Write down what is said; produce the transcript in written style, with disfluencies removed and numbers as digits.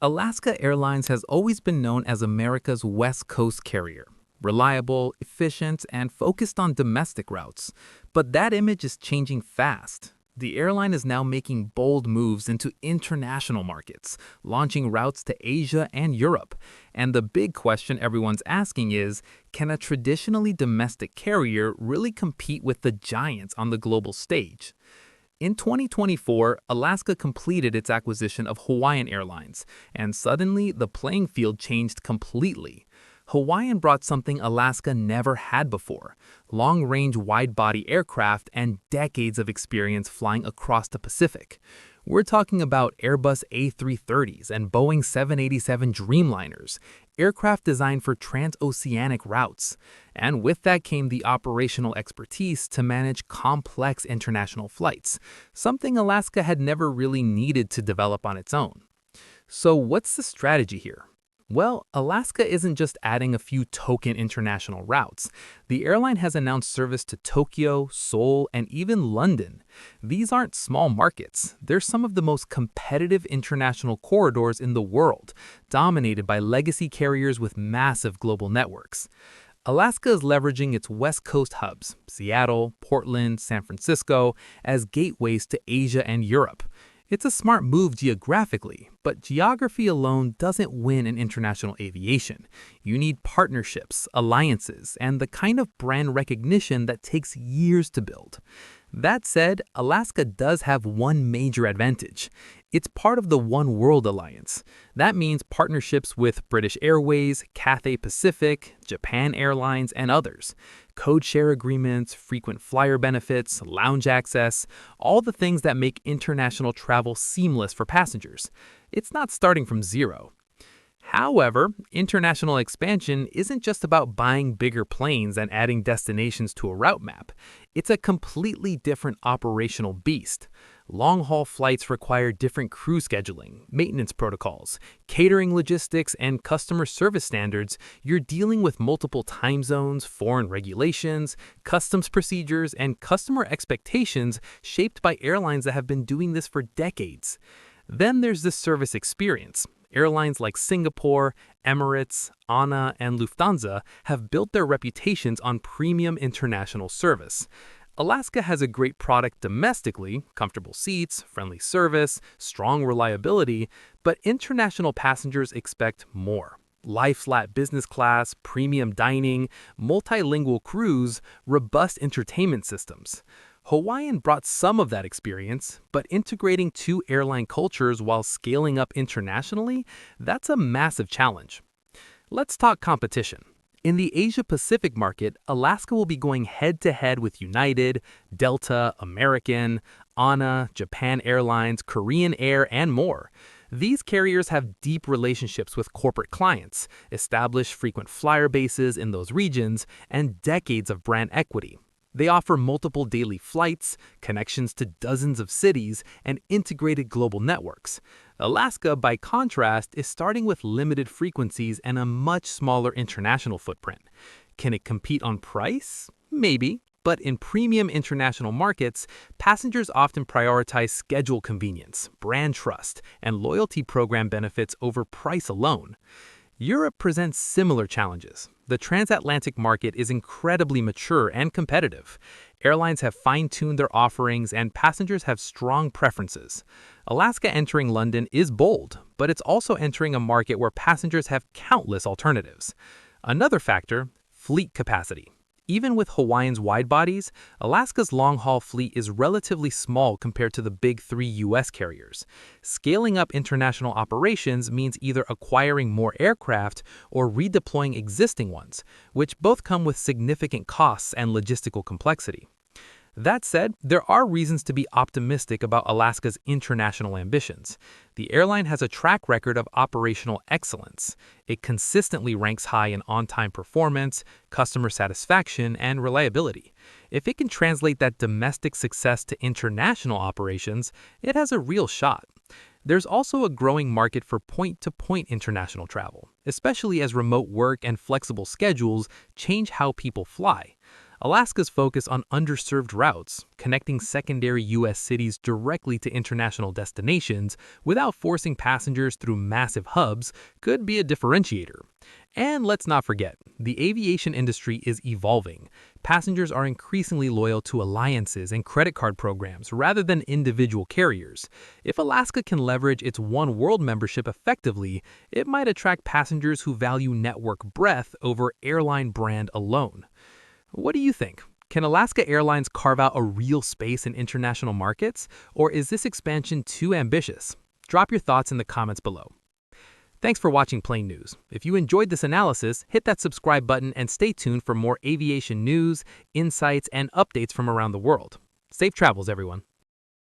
Alaska Airlines has always been known as America's West Coast carrier. Reliable, efficient, and focused on domestic routes. But that image is changing fast. The airline is now making bold moves into international markets, launching routes to Asia and Europe. And the big question everyone's asking is, can a traditionally domestic carrier really compete with the giants on the global stage? In 2024, Alaska completed its acquisition of Hawaiian Airlines, and suddenly the playing field changed completely. Hawaiian brought something Alaska never had before: long-range wide-body aircraft and decades of experience flying across the Pacific. We're talking about Airbus A330s and Boeing 787 Dreamliners, aircraft designed for transoceanic routes. And with that came the operational expertise to manage complex international flights, something Alaska had never really needed to develop on its own. So what's the strategy here? Well, Alaska isn't just adding a few token international routes. The airline has announced service to Tokyo, Seoul, and even London. These aren't small markets. They're some of the most competitive international corridors in the world, dominated by legacy carriers with massive global networks. Alaska is leveraging its West Coast hubs, Seattle, Portland, San Francisco, as gateways to Asia and Europe. It's a smart move geographically, but geography alone doesn't win in international aviation. You need partnerships, alliances, and the kind of brand recognition that takes years to build. That said, Alaska does have one major advantage. It's part of the One World Alliance. That means partnerships with British Airways, Cathay Pacific, Japan Airlines, and others. Code share agreements, frequent flyer benefits, lounge access, all the things that make international travel seamless for passengers. It's not starting from zero. However, international expansion isn't just about buying bigger planes and adding destinations to a route map. It's a completely different operational beast. Long-haul flights require different crew scheduling, maintenance protocols, catering logistics, and customer service standards. You're dealing with multiple time zones, foreign regulations, customs procedures, and customer expectations shaped by airlines that have been doing this for decades. Then there's the service experience. Airlines like Singapore, Emirates, ANA, and Lufthansa have built their reputations on premium international service. Alaska has a great product domestically, comfortable seats, friendly service, strong reliability, but international passengers expect more. Lie-flat business class, premium dining, multilingual crews, robust entertainment systems. Hawaiian brought some of that experience, but integrating two airline cultures while scaling up internationally, that's a massive challenge. Let's talk competition. In the Asia-Pacific market, Alaska will be going head-to-head with United, Delta, American, ANA, Japan Airlines, Korean Air, and more. These carriers have deep relationships with corporate clients, established frequent flyer bases in those regions, and decades of brand equity. They offer multiple daily flights, connections to dozens of cities, and integrated global networks. Alaska, by contrast, is starting with limited frequencies and a much smaller international footprint. Can it compete on price? Maybe. But in premium international markets, passengers often prioritize schedule convenience, brand trust, and loyalty program benefits over price alone. Europe presents similar challenges. The transatlantic market is incredibly mature and competitive. Airlines have fine-tuned their offerings and passengers have strong preferences. Alaska entering London is bold, but it's also entering a market where passengers have countless alternatives. Another factor, fleet capacity. Even with Hawaiian's wide bodies, Alaska's long-haul fleet is relatively small compared to the big three U.S. carriers. Scaling up international operations means either acquiring more aircraft or redeploying existing ones, which both come with significant costs and logistical complexity. That said, there are reasons to be optimistic about Alaska's international ambitions. The airline has a track record of operational excellence. It consistently ranks high in on-time performance, customer satisfaction, and reliability. If it can translate that domestic success to international operations, it has a real shot. There's also a growing market for point-to-point international travel, especially as remote work and flexible schedules change how people fly. Alaska's focus on underserved routes, connecting secondary U.S. cities directly to international destinations without forcing passengers through massive hubs, could be a differentiator. And let's not forget, the aviation industry is evolving. Passengers are increasingly loyal to alliances and credit card programs rather than individual carriers. If Alaska can leverage its One World membership effectively, it might attract passengers who value network breadth over airline brand alone. What do you think? Can Alaska Airlines carve out a real space in international markets, or is this expansion too ambitious? Drop your thoughts in the comments below. Thanks for watching Plane News. If you enjoyed this analysis, hit that subscribe button and stay tuned for more aviation news, insights, and updates from around the world. Safe travels, everyone.